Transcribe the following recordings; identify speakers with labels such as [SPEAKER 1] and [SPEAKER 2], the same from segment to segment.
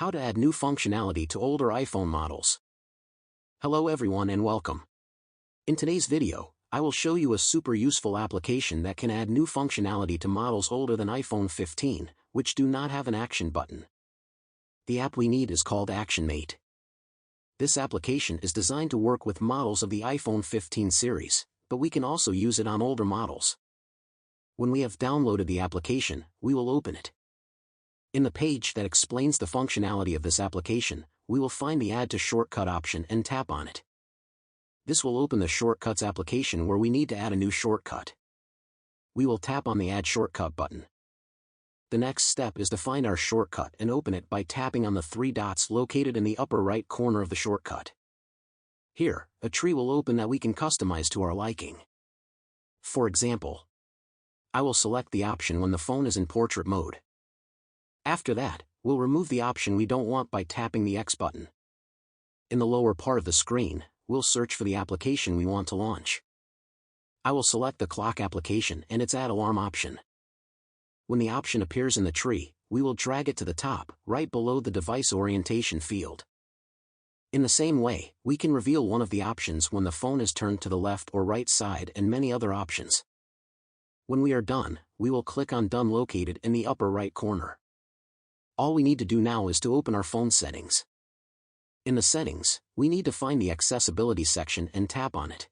[SPEAKER 1] How to add new functionality to older iPhone models. Hello everyone and welcome. In today's video, I will show you a super useful application that can add new functionality to models older than iPhone 15, which do not have an action button. The app we need is called ActionMate. This application is designed to work with models of the iPhone 15 series, but we can also use it on older models. When we have downloaded the application, we will open it. In the page that explains the functionality of this application, we will find the Add to Shortcut option and tap on it. This will open the Shortcuts application where we need to add a new shortcut. We will tap on the Add Shortcut button. The next step is to find our shortcut and open it by tapping on the three dots located in the upper right corner of the shortcut. Here, a tree will open that we can customize to our liking. For example, I will select the option when the phone is in portrait mode. After that, we'll remove the option we don't want by tapping the X button. In the lower part of the screen, we'll search for the application we want to launch. I will select the clock application and its Add Alarm option. When the option appears in the tree, we will drag it to the top, right below the device orientation field. In the same way, we can reveal one of the options when the phone is turned to the left or right side and many other options. When we are done, we will click on Done located in the upper right corner. All we need to do now is to open our phone settings. In the settings, we need to find the accessibility section and tap on it.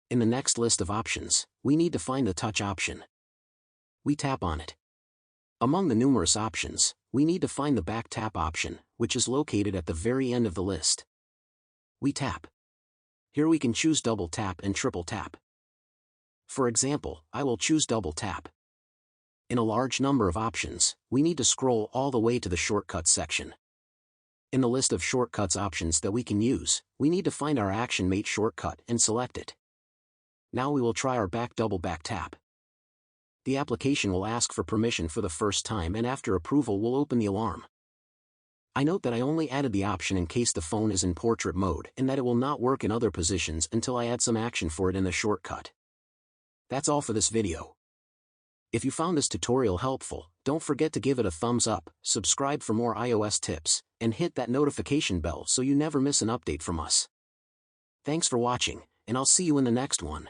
[SPEAKER 1] In the next list of options, we need to find the touch option. We tap on it. Among the numerous options, we need to find the back tap option, which is located at the very end of the list. We tap. Here we can choose double tap and triple tap. For example, I will choose double tap. In a large number of options, we need to scroll all the way to the Shortcuts section. In the list of shortcuts options that we can use, we need to find our ActionMate shortcut and select it. Now we will try our double back tap. The application will ask for permission for the first time and after approval will open the alarm. I note that I only added the option in case the phone is in portrait mode and that it will not work in other positions until I add some action for it in the shortcut. That's all for this video. If you found this tutorial helpful, don't forget to give it a thumbs up, subscribe for more iOS tips, and hit that notification bell so you never miss an update from us. Thanks for watching, and I'll see you in the next one.